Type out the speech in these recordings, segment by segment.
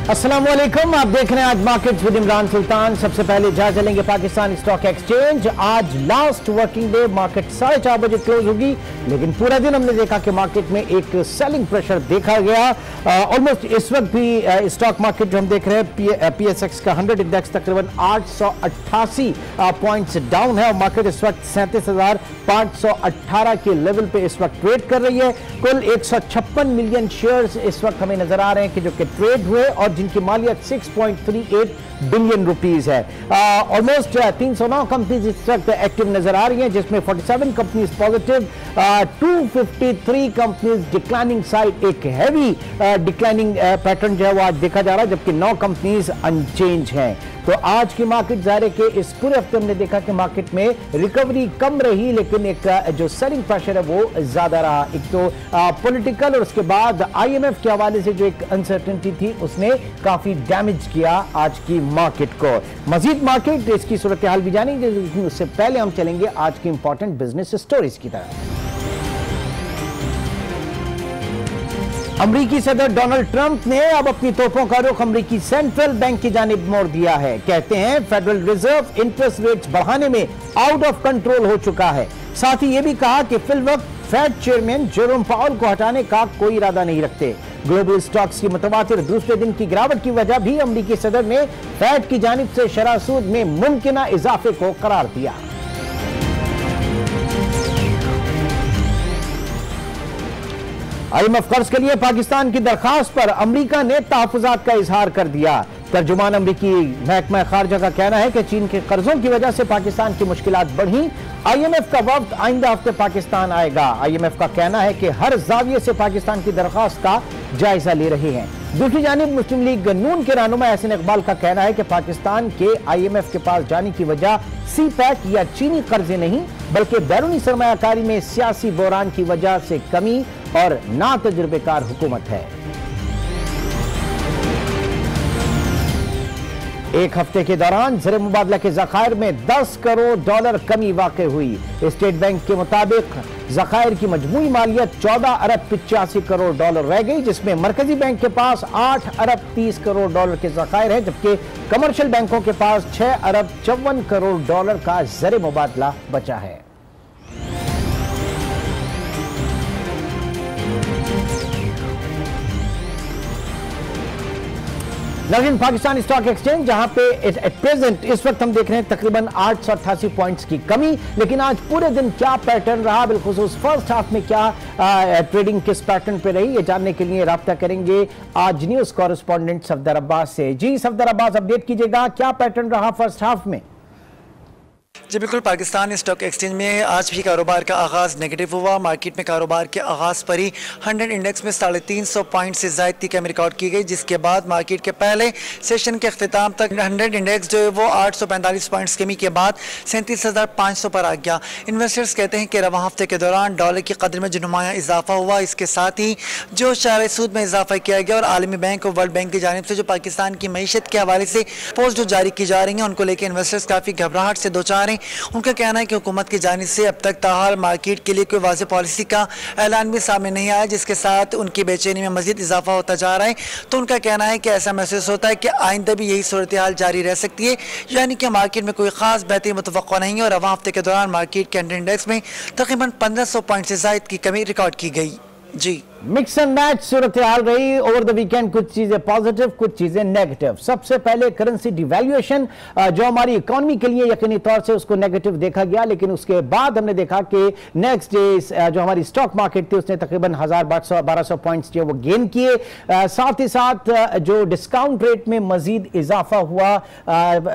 अस्सलाम वालेकुम, आप देख रहे हैं आज मार्केट्स विद इमरान सुल्तान। सबसे पहले जा चलेंगे पाकिस्तान स्टॉक एक्सचेंज। आज लास्ट वर्किंग डे, मार्केट 4:30 बजे क्लोज होगी, लेकिन पूरा दिन हमने देखा कि मार्केट में एक सेलिंग प्रेशर देखा गया। ऑलमोस्ट इस वक्त भी स्टॉक मार्केट जो हम देख रहे हैं, पीएसएक्स का 100 इंडेक्स तकरीबन 888 पॉइंट्स डाउन है और मार्केट इस वक्त 37,518 के लेवल पे इस वक्त ट्रेड कर रही है। कुल 156 मिलियन शेयर्स इस वक्त हमें नजर आ रहे हैं कि जो कि ट्रेड हुए और जिनकी मालियत 6.38 बिलियन रुपीस है। ऑलमोस्ट 309 कंपनीज इस वक्त एक्टिव नजर आ रही हैं, जिसमें 47 companies positive, 253 companies declining side, एक हैवी डिक्लाइनिंग पैटर्न जो है वो आज देखा जा रहा है, जबकि 9 कंपनीज अनचेंज हैं। तो आज की मार्केट ज़ाहिर है कि इस पूरे हफ्ते हमने देखा कि मार्केट में रिकवरी कम रही, लेकिन एक जो सेलिंग प्रेशर है वो ज्यादा रहा। एक तो पॉलिटिकल और उसके बाद आईएमएफ के हवाले से जो एक अनसर्टेनिटी थी उसने काफी डैमेज किया आज की मार्केट को। मजीद मार्केट इसकी सूरत हाल भी जानेंगे, लेकिन उससे पहले हम चलेंगे आज की इंपॉर्टेंट बिजनेस स्टोरीज की तरफ। अमरीकी सदर डोनाल्ड ट्रंप ने अब अपनी तोपों का रुख अमरीकी सेंट्रल बैंक की जानिब मोड़ दिया है। कहते हैं फेडरल रिजर्व इंटरेस्ट रेट्स बढ़ाने में आउट ऑफ कंट्रोल हो चुका है। साथ ही यह भी कहा कि फिलवक्त फेड चेयरमैन जेरोम पाउल को हटाने का कोई इरादा नहीं रखते। ग्लोबल स्टॉक्स की मुतवातिर दूसरे दिन की गिरावट की वजह भी अमरीकी सदर ने फेड की जानिब से शरह सूद में मुमकिन इजाफे को करार दिया। आईएमएफ कर्ज के लिए पाकिस्तान की दरखास्त पर अमेरिका ने तहफुजात का इजहार कर दिया। तर्जुमान अमरीकी महकमा खारजा का कहना है कि चीन के कर्जों की वजह से पाकिस्तान की मुश्किलात बढ़ी। आईएमएफ का वक्त आइंदा हफ्ते पाकिस्तान आएगा। आईएमएफ का कहना है कि हर जाविये से पाकिस्तान की दरखास्त का जायजा ले रहे हैं। दूसरी जानिब मुस्लिम लीग नून के रहनुमा एहसन इकबाल का कहना है कि पाकिस्तान के आईएमएफ के पास जाने की वजह सी पैक या चीनी कर्जे नहीं, बल्कि बैरूनी सरमायाकारी में सियासी बहरान की वजह से कमी और ना तजुर्बेकार हुकूमत है। एक हफ्ते के दौरान ज़र मुबादला के ज़खायर में 10 करोड़ डॉलर कमी वाक़ हुई। स्टेट बैंक के मुताबिक ज़खायर की मजमूई मालियत 14 अरब 85 करोड़ डॉलर रह गई, जिसमें मरकजी बैंक के पास 8 अरब 30 करोड़ डॉलर के ज़खायर हैं, जबकि कमर्शियल बैंकों के पास 6 अरब 54 करोड़ डॉलर का ज़र मुबादला बचा है। लेकिन पाकिस्तान स्टॉक एक्सचेंज जहां पे एट प्रेजेंट इस वक्त हम देख रहे हैं तकरीबन 888 पॉइंट्स की कमी, लेकिन आज पूरे दिन क्या पैटर्न रहा, बिलखुसूस फर्स्ट हाफ में क्या ट्रेडिंग किस पैटर्न पे रही, ये जानने के लिए राब्ता करेंगे आज न्यूज कॉरेस्पॉन्डेंट सफदर अब्बास से। जी सफदर अब्बास, अपडेट कीजिएगा, क्या पैटर्न रहा फर्स्ट हाफ में? जी बिल्कुल, पाकिस्तान स्टॉक एक्सचेंज में आज भी कारोबार का आगाज़ नेगेटिव हुआ। मार्केट में कारोबार के आगाज़ पर ही 100 इंडेक्स में 350 पॉइंट से ज़ायद की कमी रिकॉर्ड की गई, जिसके बाद मार्केट के पहले सेशन के अख्तिताम तक 100 इंडेक्स जो है वो 845 पॉइंट्स कमी के बाद 37,500 पर आ गया। इन्वेस्टर्स कहते हैं कि रवां हफ्ते के दौरान डॉलर की कदर में जो नुमाया इजाफा हुआ, इसके साथ ही जो शरह सूद में इजाफा किया गया और आलमी बैंक और वर्ल्ड बैंक की जानिब से जो पाकिस्तान की मीशत के हवाले से पोस्ट जो जारी की जा रही हैं, उनको लेकर इन्वेस्टर्स काफ़ी घबराहट से दो चार हैं। उनका कहना है कि हुकूमत की जानिब से अब तक ताहाल मार्केट के लिए कोई वाज़ेह पॉलिसी का ऐलान भी सामने नहीं आया, जिसके साथ उनकी बेचैनी में मजीद इजाफा होता जा रहा है। तो उनका कहना है कि ऐसा महसूस होता है कि आइंदा भी यही सूरत हाल जारी रह सकती है, यानी कि मार्केट में कोई खास बेहतरी मुतवक्को नहीं है। और रवां हफ्ते के दौरान मार्केट के 100 इंडेक्स में तकरीबन 1500 पॉइंट से ज़ायद की कमी रिकॉर्ड की गई। जी, मिक्स एंड मैच सूरत हाल रही ओवर द वीकेंड, कुछ चीजें पॉजिटिव कुछ चीजें नेगेटिव। सबसे पहले करेंसी डिवैल्यूएशन जो हमारी इकोनॉमी के लिए यकीनी तौर से उसको नेगेटिव देखा गया, लेकिन उसके बाद हमने देखा कि नेक्स्ट डे जो हमारी स्टॉक मार्केट थी उसने तकरीबन 1200 पॉइंट्स जो वो गेन किए। साथ ही साथ जो डिस्काउंट रेट में मजीद इजाफा हुआ,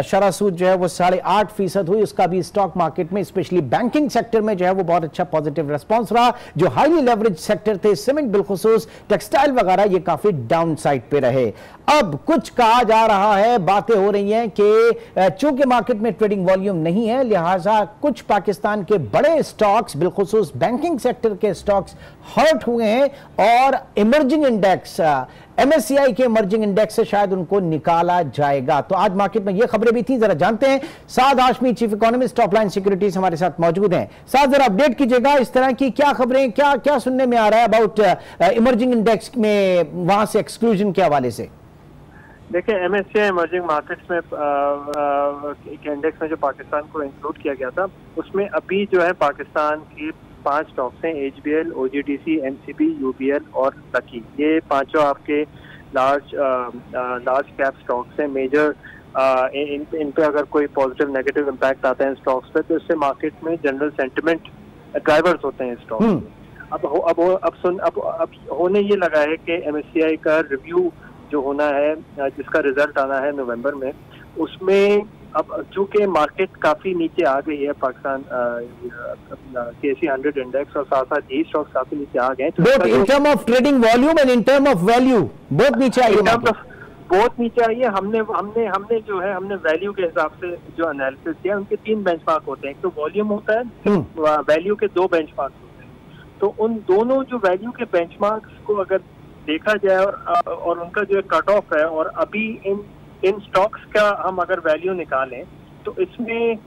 शरह सूद जो है वो 8.5% हुई, उसका भी स्टॉक मार्केट में स्पेशली बैंकिंग सेक्टर में जो है वो बहुत अच्छा पॉजिटिव रिस्पॉन्स रहा। जो हाईली लेवरेज सेक्टर थे, सीमेंट, बिलखुसूस टेक्सटाइल वगैरह, ये काफी डाउन साइड पे रहे। अब कुछ कहा जा रहा है, बातें हो रही हैं कि चूंकि मार्केट में ट्रेडिंग वॉल्यूम नहीं है, लिहाजा कुछ पाकिस्तान के बड़े स्टॉक्स, बिलखुसूस बैंकिंग सेक्टर के स्टॉक्स हर्ट हुए हैं और इमर्जिंग इंडेक्स एमएससीआई के इमर्जिंग इंडेक्स से शायद उनको निकाला जाएगा। तो आज मार्केट में ये खबरें भी थी, जरा जानते हैं। Saad Hashmi, chief economist top line securities हमारे साथ मौजूद हैं। साद, जरा अपडेट कीजिएगा, इस तरह की क्या खबरें, क्या क्या सुनने में आ रहा है अबाउट इमर्जिंग इंडेक्स में वहां से एक्सक्लूजन के हवाले से? देखिए MSCI इमर्जिंग मार्केट्स में एक इंडेक्स में जो पाकिस्तान को इंक्लूड किया गया था, उसमें अभी जो है पाकिस्तान की 5 स्टॉक्स हैं, HBL, OGDC, NCB, UBL और लकी। ये पांचों आपके लार्ज कैप स्टॉक्स हैं। मेजर इन पे अगर कोई पॉजिटिव नेगेटिव इम्पैक्ट आता है इन स्टॉक्स पे, तो इससे मार्केट में जनरल सेंटिमेंट ड्राइवर्स होते हैं स्टॉक्स में। अब होने ये लगा है कि MSCI का रिव्यू जो होना है, जिसका रिजल्ट आना है नवंबर में, उसमें अब चूंकि मार्केट काफी नीचे आ गई है, पाकिस्तान KSE 100 इंडेक्स और साथ साथ ये स्टॉक्स काफी नीचे आ गए, both in term of trading volume and in term of value both नीचे आई है। बहुत नीचे आई है। हमने जो है हमने वैल्यू के हिसाब से जो एनालिसिस किया, उनके 3 बेंचमार्क होते हैं। एक तो वॉल्यूम होता है, वैल्यू के 2 बेंचमार्क होते हैं। तो उन दोनों जो वैल्यू के बेंचमार्क्स को अगर देखा जाए और उनका जो कट ऑफ है, और अभी इन स्टॉक्स का हम अगर वैल्यू निकालें तो इसमें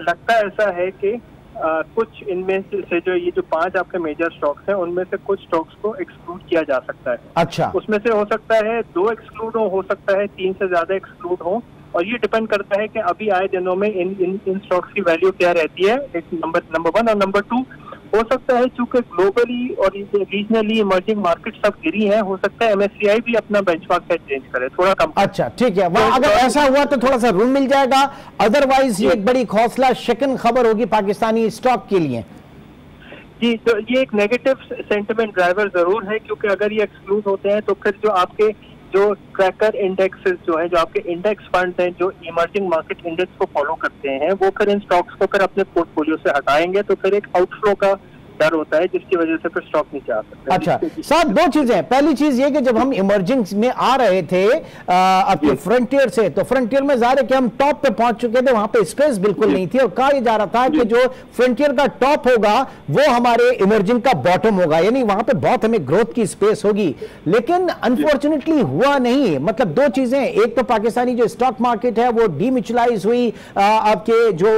लगता ऐसा है कि कुछ इनमें से जो ये जो 5 आपके मेजर स्टॉक्स हैं, उनमें से कुछ स्टॉक्स को एक्सक्लूड किया जा सकता है। अच्छा, उसमें से हो सकता है 2 एक्सक्लूड हो सकता है 3 से ज्यादा एक्सक्लूड हो, और ये डिपेंड करता है कि अभी आए दिनों में इन स्टॉक्स की वैल्यू क्या रहती है। एक नंबर 1 और नंबर 2, हो सकता है चूंकि ग्लोबली और रीजनली इमर्जिंग मार्केट सब गिरी है, हो सकता है MSCI भी अपना बेंचमार्क सेट चेंज करे, थोड़ा कम। अच्छा, ठीक है, वहां अगर ऐसा हुआ तो थोड़ा सा रूम मिल जाएगा, अदरवाइज ये एक बड़ी हौसला शिकन खबर होगी पाकिस्तानी स्टॉक के लिए। जी, तो ये एक नेगेटिव सेंटिमेंट ड्राइवर जरूर है, क्योंकि अगर ये एक्सक्लूड होते हैं तो फिर जो आपके जो ट्रैकर इंडेक्सेस जो है, जो आपके इंडेक्स फंड हैं जो इमर्जिंग मार्केट इंडेक्स को फॉलो करते हैं, वो फिर इन स्टॉक्स को फिर अपने पोर्टफोलियो से हटाएंगे, तो फिर एक आउटफ्लो का डर होता है, जिसकी वजह से फिर स्टॉक नीचे आ सकता है। अच्छा साहब, 2 चीजें। पहली चीज ये कि जब हम इमर्जिंग में आ रहे थे आपके फ्रंटियर से, तो फ्रंटियर में ज़ाहिर है कि हम टॉप पे पहुंच चुके थे, वहां पे स्पेस बिल्कुल नहीं थी, और कहा जा रहा था कि जो फ्रंटियर का टॉप होगा वो हमारे इमर्जिंग का बॉटम होगा, यानी वहां पे बहुत हमें ग्रोथ की स्पेस होगी। लेकिन अनफॉर्चुनेटली हुआ नहीं। मतलब 2 चीजें, एक तो पाकिस्तानी जो स्टॉक मार्केट है वो डीम्यूचुअलाइज हुई, आपके जो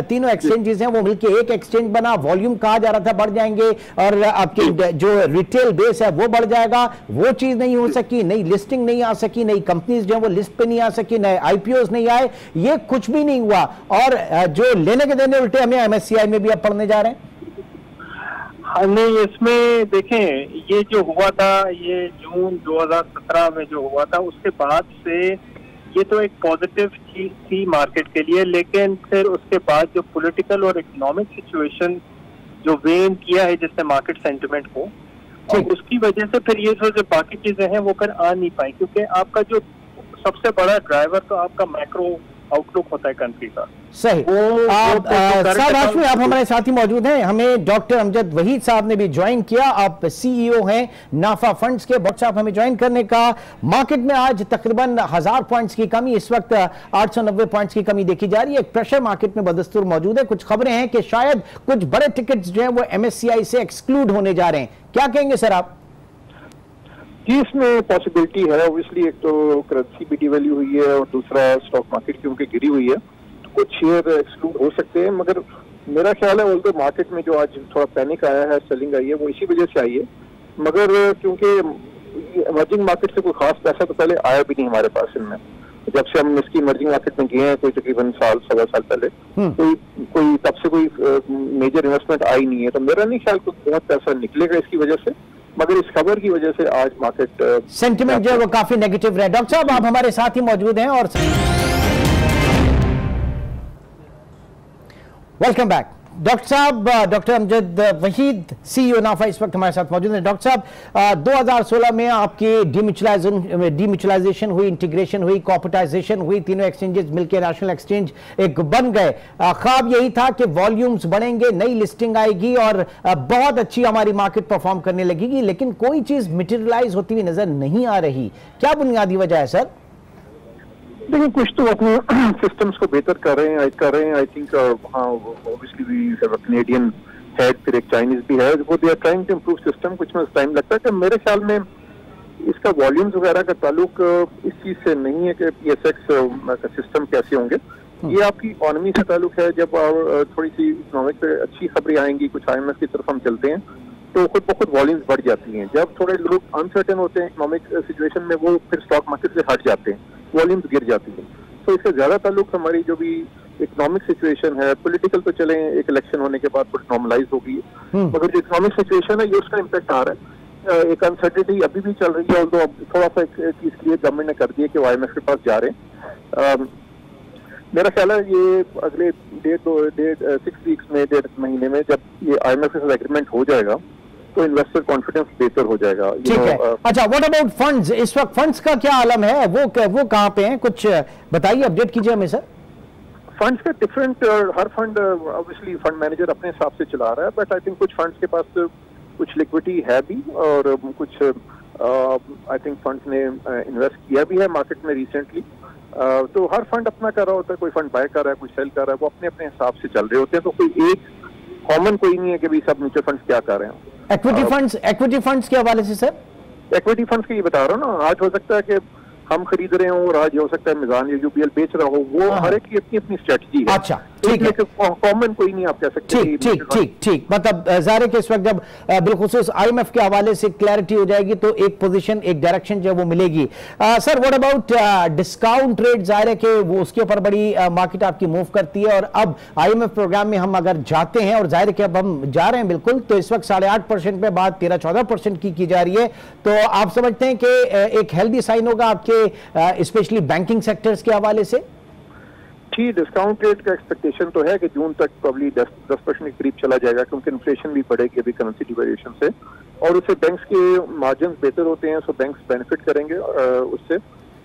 तीनों एक्सचेंजेस हैं वो मिलकर एक एक्सचेंज बना, वॉल्यूम कहा जा रहा था जाएंगे और आपके जो रिटेल बेस है वो बढ़ जाएगा, वो चीज नहीं हो सकी, नई लिस्टिंग नहीं आ सकी, नई कंपनीज जो है वो लिस्ट पे नहीं आ सकी, नए आईपीओस नहीं आए, ये कुछ भी नहीं हुआ, और जो लेने के देने उल्टे हमें MSCI में भी अब पढ़ने जा रहे हैं। नहीं, इसमें देखें, ये जो हुआ था, ये जून 2017 में जो हुआ था, उसके बाद से ये तो एक पॉजिटिव चीज थी मार्केट के लिए, लेकिन फिर उसके बाद जो पॉलिटिकल और इकोनॉमिक सिचुएशन जो वेन किया है जिसने मार्केट सेंटिमेंट को, और उसकी वजह से फिर ये जो बाकी चीजें हैं वो फिर आ नहीं पाई, क्योंकि आपका जो सबसे बड़ा ड्राइवर तो आपका मैक्रो आउटलुक होता है कंट्री का। सही। साहब हाशमी, आप हमारे साथ ही मौजूद हैं, हमें डॉक्टर अमजद वहीद साहब ने भी ज्वाइन किया, आप CEO हैं नाफा फंड्स के। बहुत साहब हमें ज्वाइन करने का। मार्केट में आज तकरीबन 1000 पॉइंट्स की कमी, इस वक्त 890 पॉइंट्स की कमी देखी जा रही है। एक प्रेशर मार्केट में बदस्तूर मौजूद है। कुछ खबरें हैं कि शायद कुछ बड़े टिकट्स जो हैं वो MSCI से एक्सक्लूड होने जा रहे हैं, क्या कहेंगे सर आप? जी, इसमें पॉसिबिलिटी है। ऑब्वियसली एक तो करेंसी भी डिवैल्यू हुई है और दूसरा स्टॉक मार्केट क्योंकि गिरी हुई है, तो कुछ शेयर एक्सक्लूड हो सकते हैं। मगर मेरा ख्याल है ऑल्दो मार्केट में जो आज थोड़ा पैनिक आया है, सेलिंग आई है, वो इसी वजह से आई है। मगर क्योंकि इमर्जिंग मार्केट से कोई खास पैसा तो पहले आया भी नहीं हमारे पास इनमें, जब से हम इसकी इमर्जिंग मार्केट में गए हैं, कोई तकरीबन साल 1.25 साल पहले कोई तब से कोई मेजर इन्वेस्टमेंट आई नहीं है। तो मेरा नहीं ख्याल कोई बहुत पैसा निकलेगा इसकी वजह से, मगर इस खबर की वजह से आज मार्केट सेंटिमेंट जो है वो काफी नेगेटिव रहा। डॉक्टर साहब आप हमारे साथ ही मौजूद हैं और वेलकम बैक। डॉक्टर साहब, डॉक्टर अमजद वहीद CEO नाफा इस वक्त हमारे साथ मौजूद हैं। डॉक्टर साहब, 2016 में आपकी डीम्यूचुअलाइजेशन हुई, इंटीग्रेशन हुई, कॉर्पोरेटाइजेशन हुई, तीनों एक्सचेंजेस मिलकर नेशनल एक्सचेंज एक बन गए। ख्वाब यही था कि वॉल्यूम्स बढ़ेंगे, नई लिस्टिंग आएगी और बहुत अच्छी हमारी मार्केट परफॉर्म करने लगेगी, लेकिन कोई चीज मटेरियलाइज होती हुई नजर नहीं आ रही। क्या बुनियादी वजह है सर? देखिए, कुछ तो अपने सिस्टम्स को बेहतर कर रहे हैं। आई थिंक हाँ, obviously we have a Canadian head, फिर एक चाइनीज भी है, वो they are trying to improve system. कुछ में टाइम लगता है कि मेरे ख्याल में इसका वॉल्यूम्स वगैरह का ताल्लुक इस चीज से नहीं है कि PSX का सिस्टम कैसे होंगे, ये आपकी इकोनॉमी से ताल्लुक है। जब थोड़ी सी इकोनॉमिक पे अच्छी खबरें आएंगी, कुछ IMF की तरफ हम चलते हैं, तो खुद ब खुद वॉल्यूम्स बढ़ जाती हैं। जब थोड़े लोग अनसर्टेन होते हैं इकोनॉमिक सिचुएशन में, वो फिर स्टॉक मार्केट से हट जाते हैं, वॉल्यूम्स गिर जाती हैं। तो इससे ज्यादा ताल्लुक हमारी जो भी इकोनॉमिक सिचुएशन है, पॉलिटिकल तो चले एक इलेक्शन होने के बाद थोड़ी नॉर्मलाइज हो गई है, मगर जो इकोनॉमिक सिचुएशन है ये उसका इम्पैक्ट आ रहा है। एक अनसर्टेनिटी अभी भी चल रही है, तो अब थोड़ा सा एक चीज क्लियर गवर्नमेंट ने कर दी है कि वो IMF के पास जा रहे हैं। मेरा ख्याल है ये अगले 6 वीक्स में, 1.5 महीने में जब ये IMF के साथ एग्रीमेंट हो जाएगा तो इन्वेस्टर कॉन्फिडेंस बेहतर हो जाएगा। ठीक है। अच्छा, व्हाट अबाउट फंड्स? इस वक्त फंड्स का क्या आलम है? वो कहाँ पे हैं? कुछ बताइए, अपडेट कीजिए हमें सर। फंड्स का डिफरेंट, हर फंड ऑब्वियसली फंड मैनेजर अपने हिसाब से चला रहा है, बट आई थिंक कुछ फंड्स के पास कुछ लिक्विडिटी है भी, और कुछ आई थिंक फंड्स ने इन्वेस्ट किया भी है मार्केट में रिसेंटली। तो हर फंड अपना कर रहा होता है, कोई फंड बाय कर रहा है, कोई सेल कर रहा है, वो अपने अपने हिसाब से चल रहे होते हैं। तो कोई एक कॉमन कोई नहीं है कि भाई सब म्यूचुअल फंड्स क्या कर रहे हैं। इक्विटी फंड्स के हवाले से सर? इक्विटी फंड्स की ये बता रहा हूँ ना, आज हो सकता है कि हम खरीद रहे हो और आज हो सकता है मिजान या UBL बेच रहा हो, वो हर एक की अपनी अपनी स्ट्रेटजी है। अच्छा, ठीक है। कॉमन कोई नहीं आप कह सकते। ठीक। मतलब ज़ाहिर है कि इस वक्त जब बिलखुसूस IMF के हवाले से क्लैरिटी हो जाएगी तो एक पोजीशन, एक डायरेक्शन जो वो मिलेगी। Sir, what about discount rate? ज़ाहिर है कि वो उसके ऊपर बड़ी मार्केट आपकी मूव करती है, और अब IMF प्रोग्राम में हम अगर जाते हैं, और जाहिर है कि अब हम जा रहे हैं बिल्कुल, तो इस वक्त 8.5% पे बात 13-14% की जा रही है, तो आप समझते हैं कि एक हेल्दी साइन होगा आपके स्पेशली बैंकिंग सेक्टर्स के हवाले से? जी, डिस्काउंट रेट का एक्सपेक्टेशन तो है कि जून तक प्रॉब्ली 10% के करीब चला जाएगा, क्योंकि इन्फ्लेशन भी बढ़ेगी अभी करेंसी डिवैल्यूएशन से, और उससे बैंक्स के मार्जिन बेहतर होते हैं, सो बैंक्स बेनिफिट करेंगे, उससे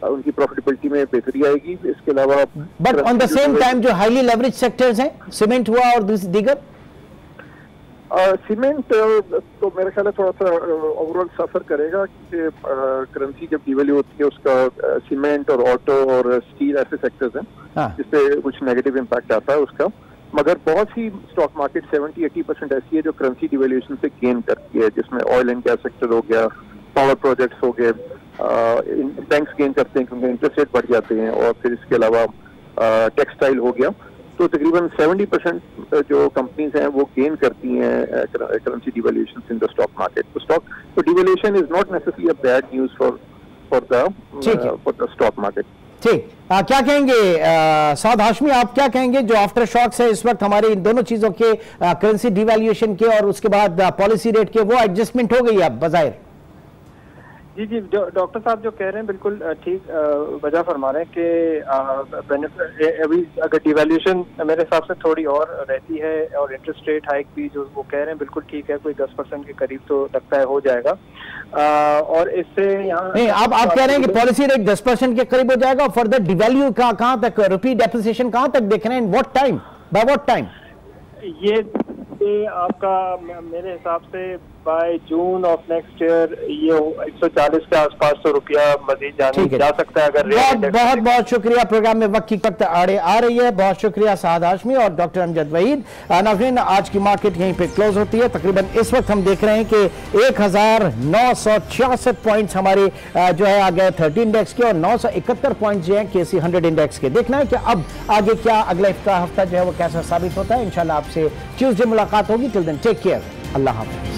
उनकी प्रॉफिटेबिलिटी में बेहतरी आएगी। इसके अलावा but on the same time जो हाईली लेवरेज सेक्टर्स हैं, सीमेंट हुआ और दीगर, सीमेंट तो मेरे ख्याल है थोड़ा सा ओवरऑल सफर करेगा, क्योंकि करेंसी जब डिवैल्यू होती है उसका सीमेंट और ऑटो और स्टील ऐसे सेक्टर्स हैं जिसपे कुछ नेगेटिव इम्पैक्ट आता है उसका। मगर बहुत सी स्टॉक मार्केट 70-80% ऐसी है जो करेंसी डिवैल्यूएशन से गेन करती है, जिसमें ऑयल एंड गैस सेक्टर हो गया, पावर प्रोजेक्ट्स हो गए, बैंक्स गेन करते हैं क्योंकि इंटरेस्ट रेट बढ़ जाते हैं, और फिर इसके अलावा टेक्सटाइल हो गया। तो तकरीबन 70% जो कंपनीज हैं वो गेन करती हैं currency devaluation in the stock market. तो devaluation is not necessarily a bad news for the stock market. ठीक, क्या कहेंगे साद हाशमी, आप क्या कहेंगे जो आफ्टर शॉक्स है इस वक्त हमारे इन दोनों चीजों के, करेंसी डिवैल्यूएशन के और उसके बाद पॉलिसी रेट के, वो एडजस्टमेंट हो गई अब बजाय? जी, डॉक्टर साहब जो कह रहे हैं बिल्कुल ठीक वजह फरमा रहे हैं कि अभी अगर डिवैल्यूएशन मेरे हिसाब से थोड़ी और रहती है, और इंटरेस्ट रेट हाइक भी जो वो कह रहे हैं बिल्कुल ठीक है, कोई 10% के करीब तो लगता है हो जाएगा। और इससे यहाँ नहीं, आप कह रहे हैं कि पॉलिसी रेट 10% के करीब हो जाएगा, फर्दर डिवैल्यू कहाँ तक, रुपी डेप्रिसिएशन कहाँ तक देख रहे हैं, what time, by what time? ये आपका मेरे हिसाब से by June of next year ये 140 के आसपास तो रुपया मजीद जा सकता है अगर। बहुत शुक्रिया। प्रोग्राम में वक्त की वक्त आड़े आ रही है। बहुत शुक्रिया साद हाशमी और डॉक्टर अमजद वहीद। नाज़रीन, आज की मार्केट यहीं पे क्लोज होती है। तकरीबन इस वक्त हम देख रहे हैं कि 1966 पॉइंट्स हमारे जो है आ गए 30 इंडेक्स के, और 971 पॉइंट्स जो है KC 100 इंडेक्स के। देखना है कि अब आगे क्या अगला हफ्ता जो है वो कैसा साबित होता है। इंशाल्लाह आपसे ट्यूसडे मुलाकात होगी। टिल देन टेक केयर, अल्लाह हाफ़िज़।